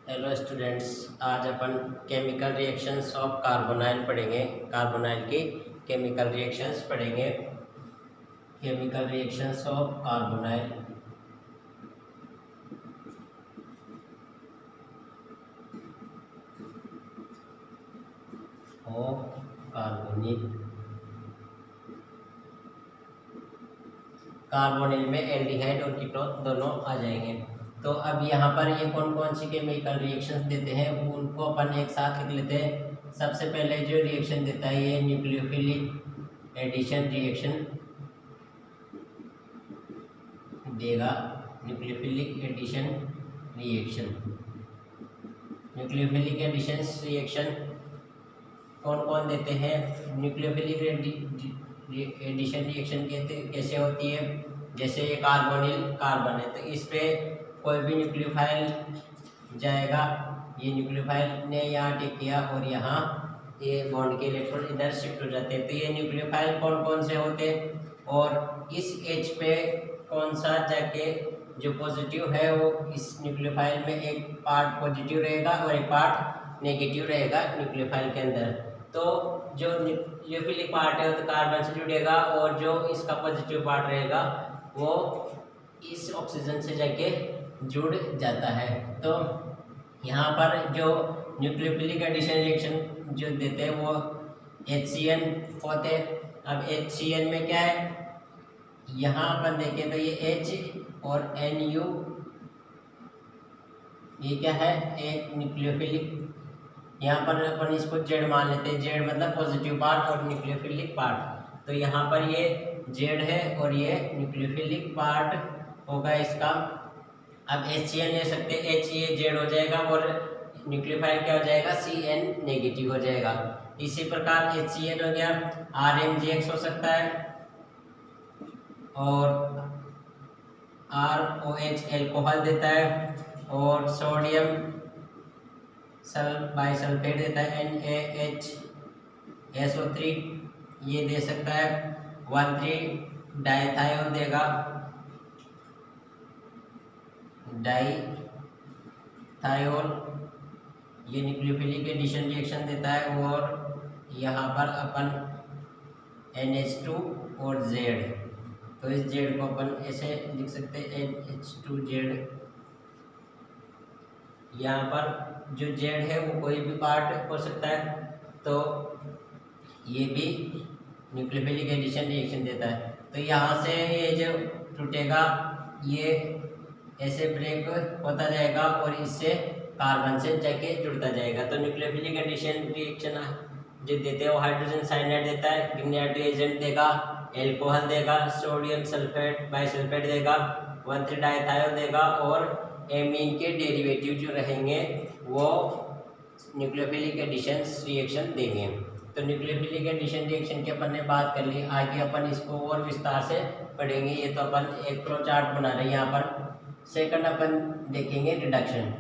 Hello students, आज अपन chemical reactions of carbonyl पढ़ेंगे। Carbonyl की केमिकल रिएक्शंस पढ़ेंगे। Chemical reactions of carbonyl of carbonyl. Carbonyl में aldehyde और कीटोन दोनों आ जाएंगे। तो अब यहाँ पर ये कौन कौन सी केमिकल रिएक्शंस देते हैं उनको अपन एक साथ लिख लेते हैं। सबसे पहले जो रिएक्शन देता है ये न्यूक्लियोफिलिक एडिशन रिएक्शन देगा। Nucleophilic addition reaction, nucleophilic addition reaction कौन कौन देते हैं। न्यूक्लियोफिलिक एडिशन रिएक्शन कैसे होती है। जैसे ये कार्बोनिल कार्बन है तो इस पे कोई भी न्यूक्लियोफाइल जाएगा। ये न्यूक्लियोफाइल ने यहाँ टिक किया और यहाँ ये बॉन्ड के इलेक्ट्रॉन इधर शिफ्ट हो जाते हैं। तो ये न्यूक्लियोफाइल कौन कौन से होते हैं और इस एच पे कौन सा जाके जो पॉजिटिव है वो इस न्यूक्लियोफाइल में एक पार्ट पॉजिटिव रहेगा और एक पार्ट नेगेटिव रहेगा न्यूक्लियोफाइल के अंदर। तो जो न्यूक्लियोफिलिक पार्ट है वो तो कार्बन से जुड़ेगा और जो इसका पॉजिटिव पार्ट रहेगा वो इस ऑक्सीजन से जाके जुड़ जाता है। तो यहाँ पर जो न्यूक्लियोफिलिक एडिशन रिएक्शन जो देते हैं वो HCN होते हैं। अब HCN में क्या है, यहाँ अपन देखें तो ये H और NU ये क्या है, एक न्यूक्लियोफिलिक। यहाँ पर अपन इसको Z मान लेते हैं। Z मतलब पॉजिटिव पार्ट और न्यूक्लियोफिलिक पार्ट। तो यहाँ पर ये Z है और ये न्यूक्लियोफिलिक पार्ट होगा इसका। अब HCN ले सकते हैं, H ये Z हो जाएगा और न्यूक्लियोफाइल क्या हो जाएगा, CN नेगेटिव हो जाएगा। इसी प्रकार HCN हो गया, RMGX हो सकता है और ROH एल्कोहल देता है और सोडियम बाइसल्फेट देता है NaHSO3 ये दे सकता है। 1,3 डाइथायोल देगा, डाइथायोल ये न्यूक्लियोफिलिक एडिशन रिएक्शन देता है। और यहाँ पर अपन NH2 और Z, तो इस Z को अपन ऐसे लिख सकते हैं NH2Z। यहाँ पर जो Z है वो कोई भी पार्ट हो सकता है। तो ये भी न्यूक्लियोफिलिक एडिशन रिएक्शन देता है। तो यहाँ से ये जो टूटेगा ये ऐसे ब्रेक होता जाएगा और इससे कार्बन से जाके जुड़ता जाएगा। तो न्यूक्लियोफिलिक एडिशन रिएक्शन जो देते हैं वो हाइड्रोजन साइनाइड देता है, ग्रिग्नाइट एजेंट देगा, एल्कोहल देगा, सोडियम सल्फेट बाइसल्फेट देगा, 1,3 डाइथायोल देगा और एमीन के डेरिवेटिव जो रहेंगे वो न्यूक्लियोफिलिक एडिशन रिएक्शन देंगे। तो न्यूक्लियोफिलिक एडिशन रिएक्शन की अपन ने बात कर ली। आगे अपन इसको और विस्तार से पढ़ेंगे। ये तो अपन एक फ्लो चार्ट बना रहे हैं यहाँ पर। सेकंड अपन देखेंगे रिडक्शन।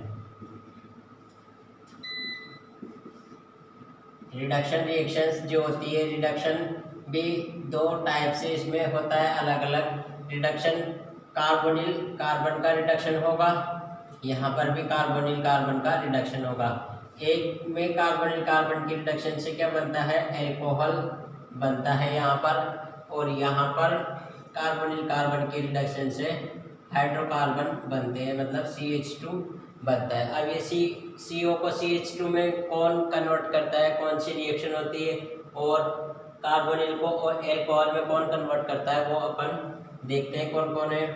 रिडक्शन रिएक्शंस जो होती है, रिडक्शन भी दो टाइप से इसमें होता है अलग अलग। रिडक्शन कार्बोनिल कार्बन का रिडक्शन होगा, यहाँ पर भी कार्बोनिल कार्बन का रिडक्शन होगा। एक में कार्बोनिल कार्बन की रिडक्शन से क्या बनता है, एल्कोहल बनता है यहाँ पर, और यहाँ पर कार्बोनिल कार्बन की रिडक्शन से हाइड्रोकार्बन बनते हैं, मतलब CH2 बनता है। अब ये CO को CH2 में कौन कन्वर्ट करता है, कौन सी रिएक्शन होती है, और कार्बोनिल को और एल्कोहल में कौन कन्वर्ट करता है वो अपन देखते हैं कौन कौन है।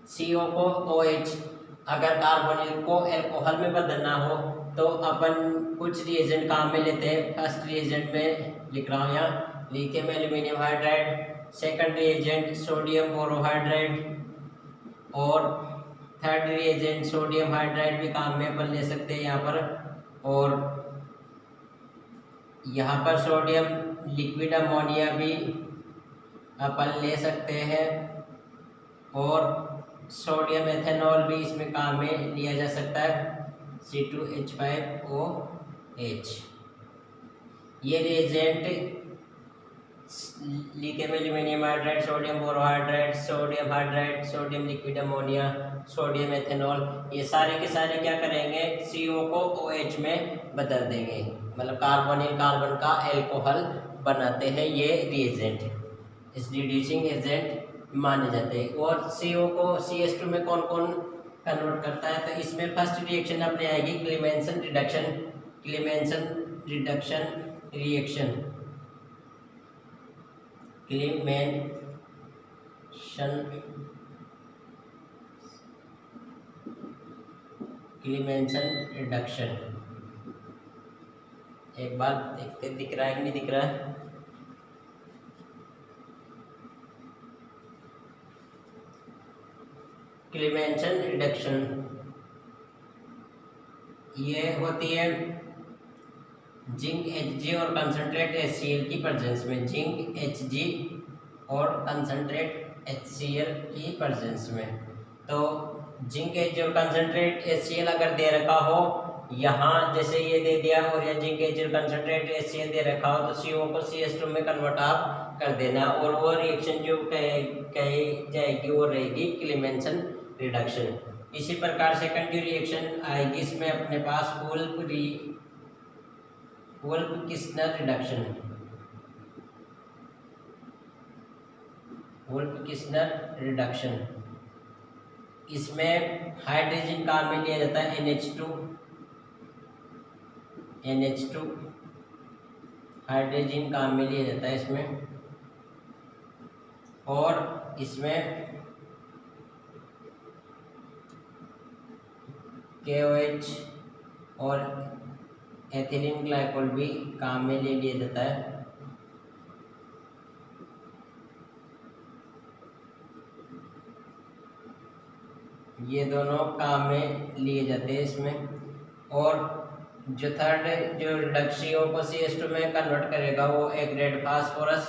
CO को OH, अगर कार्बोनिल को एल्कोहल में बदलना हो तो अपन कुछ रिएजेंट काम में लेते हैं। फर्स्ट रिएजेंट में लिख रहा हूँ यहाँ, lithium aluminium hydride. Second reagent sodium borohydride और थर्ड रिएजेंट सोडियम हाइड्राइड भी काम में अपन ले सकते हैं यहाँ पर। और यहाँ पर सोडियम लिक्विड अमोनिया भी अपन ले सकते हैं और सोडियम एथेनॉल भी इसमें काम में लिया जा सकता है, C2H5OH। ये reagent lithium aluminium hydride, sodium borohydride, sodium hydride, sodium liquid ammonia, sodium ethanol, ये सारे के सारे क्या करेंगे, CO को OH में बदल देंगे, मतलब कार्बोनिल कार्बन का एल्कोहल बनाते हैं ये रिएजेंट, इस रिड्यूसिंग एजेंट माने जाते हैं। और CO को CH2 में कौन कौन कन्वर्ट करता है, तो इसमें फर्स्ट रिएक्शन अपने आएगी क्लीमेंसन रिडक्शन, क्लीमेंसन रिडक्शन रिएक्शन, क्लीमेंसन रिडक्शन। एक बार देखते दिख रहा है कि नहीं दिख रहा है, क्लीमेंसन रिडक्शन ये होती है जिंक Hg और कंसंट्रेट HCl की प्रेजेंस में, जिंक Hg और कंसंट्रेट HCl की प्रेजेंस में। तो जिंक Hg और कंसंट्रेट HCl अगर दे रखा हो यहाँ, जैसे ये दे दिया, और या जिंक Hg और कंसंट्रेट HCl दे रखा हो, तो CO को CH2 में कन्वर्ट आप कर देना, और वो रिएक्शन जो कही जाएगी वो रहेगी क्लीमेंसन रिडक्शन। इसी प्रकार सेकेंडरी रिएक्शन आएगी, इसमें अपने पास वोल्फ-किस्नर रिडक्शन, वोल्फ-किस्नर रिडक्शन, इसमें हाइड्रोजन काम में लिया जाता है NH2 हाइड्रोजन काम में लिया जाता है इसमें, और इसमें KOH और एथिलीन ग्लाइकोल भी काम में ले लिया जाता है। ये दोनों काम में लिए जाते हैं इसमें। और जो थर्ड जो रिडक्शियों को CH2 में कन्वर्ट करेगा वो एक रेड फास्फोरस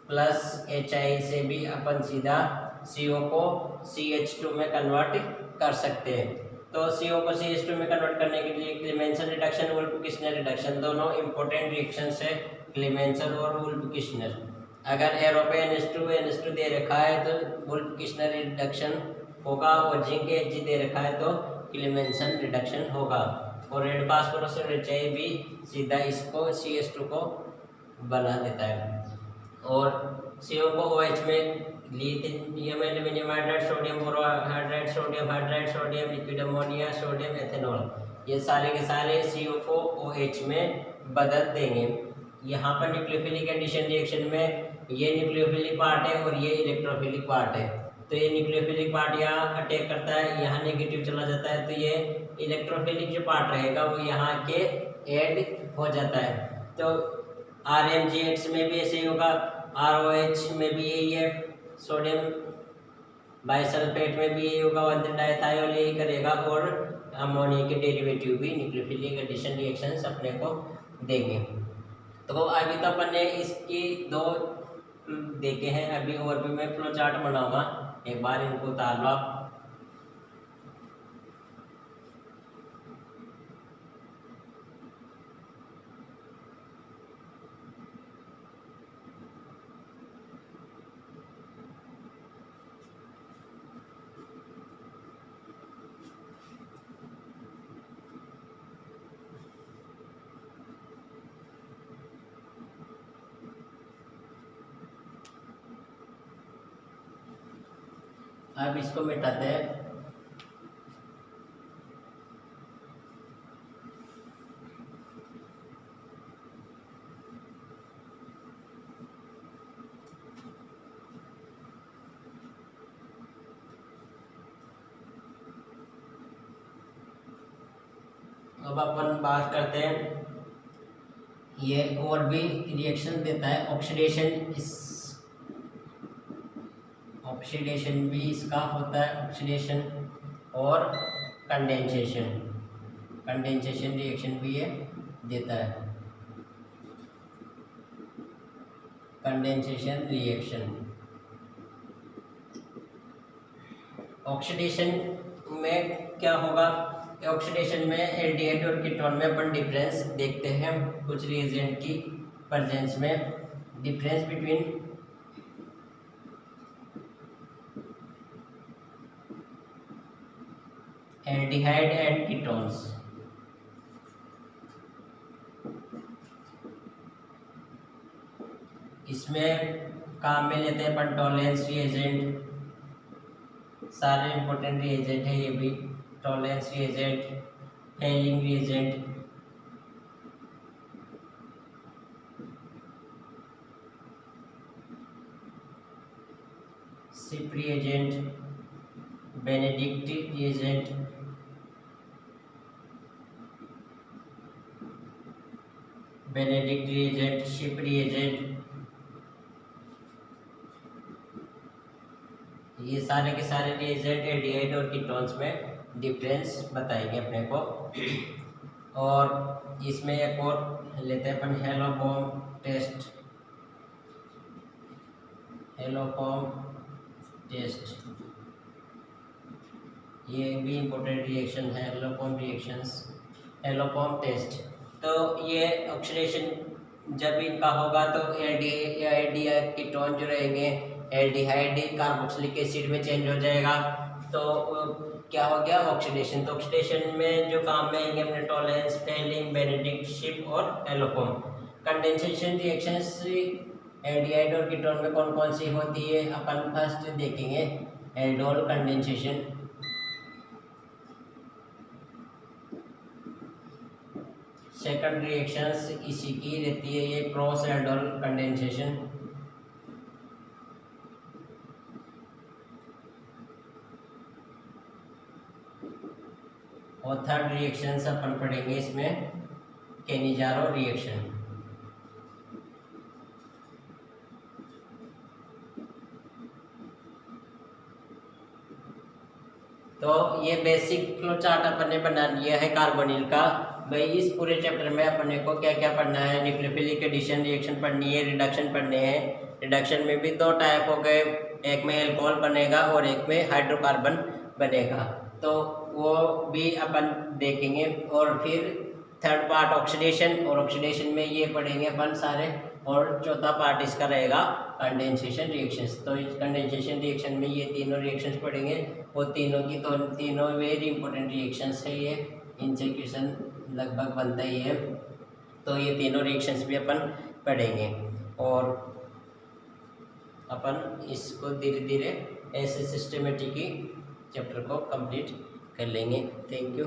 प्लस HI से भी अपन सीधा CO को CH2 में कन्वर्ट कर सकते हैं। तो CO को CH2 में कन्वर्ट करने के लिए क्लीमेंसन रिडक्शन, वोल्फ-किस्नर रिडक्शन दोनों इंपॉर्टेंट रिएक्शंस है, क्लीमेंसन और वोल्फ-किस्नर। अगर एरो पे NH2 दे रखा है तो वोल्फ-किस्नर रिडक्शन होगा, और जिंक Hg दे रखा है तो क्लीमेंसन रिडक्शन होगा। और रेड फास्फोरस और HI भी सीधा इसको CH2 को बना देता है। और CO को OH में lithium aluminium hydride, sodium borohydride, sodium hydride, sodium liquid ammonia, sodium ethanol, ये सारे के सारे CO को OH में बदल देंगे। यहाँ पर न्यूक्लियोफिलिक एडिशन रिएक्शन में ये न्यूक्लियोफिलिक पार्ट है और ये इलेक्ट्रोफिलिक पार्ट है। तो ये न्यूक्लियोफिलिक पार्ट यहाँ अटैक करता है, यहाँ नेगेटिव चला जाता है, तो ये इलेक्ट्रोफिलिक जो पार्ट रहेगा वो यहाँ के ऐड हो जाता है। तो RMGX में भी ऐसे ही होगा, ROH में भी यही है, सोडियम बाइसल्फेट में भी यही होगा, डाइथायोल यही करेगा, और अमोनिया के डेरिवेटिव भी न्यूक्लियोफिलिक एडिशन रिएक्शंस अपने को देंगे। तो अभी तो अपन ने इसकी दो देखे हैं, अभी और भी मैं फ्लो चार्ट बनाऊंगा, एक बार इनको उतार लो आप। अब इसको मिटाते हैं। अब अपन बात करते हैं, ये और भी रिएक्शन देता है, ऑक्सीडेशन भी इसका होता है, ऑक्सीडेशन और कंडेंसेशन रिएक्शन भी ये देता है, कंडेंसेशन रिएक्शन। ऑक्सीडेशन में क्या होगा, ऑक्सीडेशन में एल्डिहाइड और कीटोन में अपन डिफरेंस देखते हैं कुछ रिएजेंट की प्रेजेंस में। Difference between aldehyde and ketones. इसमें काम में लेते हैं अपन टॉलरेंस रिएजेंट, सारे इंपॉर्टेंट रिएजेंट है ये भी। Tolerance reagent, hailing reagent, ship reagent, Benedict reagent, Benedict reagent, ship reagent, ये सारे के सारे रिएजेंट एल्डिहाइड और कीटोन्स में डिफरेंस बताएंगे अपने को। और इसमें एक और लेते हैं अपन हेलोफॉर्म टेस्ट। हेलोफॉर्म टेस्ट ये भी इम्पोर्टेंट रिएक्शन है, हेलोफॉर्म रिएक्शंस, हेलोफॉर्म टेस्ट। तो ये ऑक्सीडेशन जब इनका होगा तो एल्डिहाइड कीटोन जो रहेंगे एल्डिहाइड कार्बोक्सिलिक एसिड में चेंज हो जाएगा। तो क्या हो गया ऑक्सीडेशन। तो ऑक्सीडेशन में जो काम में आएंगे अपने टॉलरेंस, फेलिंग, बेनेडिक्ट, शिप और हेलोफॉर्म। कंडेंसेशन रिएक्शंस एल्डिहाइड और कीटोन में कौन कौन सी होती है अपन फर्स्ट देखेंगे। एल्डोल कंडेंसेशन, सेकंड रिएक्शंस इसी की रहती है ये क्रॉस एल्डोल कंडेंसेशन। और थर्ड रिएक्शंस अपन पढ़ेंगे इसमें कैनिजारो रिएक्शन। तो ये बेसिक फ्लो चार्ट अपन ने बना लिया है कार्बोनिल का। भाई इस पूरे चैप्टर में अपने को क्या क्या पढ़ना है, न्यूक्लियोफिलिक एडिशन रिएक्शन पढ़नी है, रिडक्शन पढ़ने हैं। रिडक्शन में भी दो टाइप हो गए, एक में एल्कोहल बनेगा और एक में हाइड्रोकार्बन बनेगा, तो वो भी अपन देखेंगे। और फिर थर्ड पार्ट ऑक्सीडेशन, और ऑक्सीडेशन में ये पढ़ेंगे अपन सारे। और चौथा पार्ट इसका रहेगा कंडेंसेशन रिएक्शंस। तो इस कंडेंसेशन रिएक्शन में ये तीनों रिएक्शंस पढ़ेंगे। वो तीनों की तो तीनों वेरी इंपॉर्टेंट रिएक्शंस है, ये इनसे क्वेश्चन लगभग बनता ही है। तो ये तीनों रिएक्शंस भी अपन पढ़ेंगे और अपन इसको धीरे धीरे ऐसे सिस्टमेटिक चैप्टर को कंप्लीट कर लेंगे। Thank you.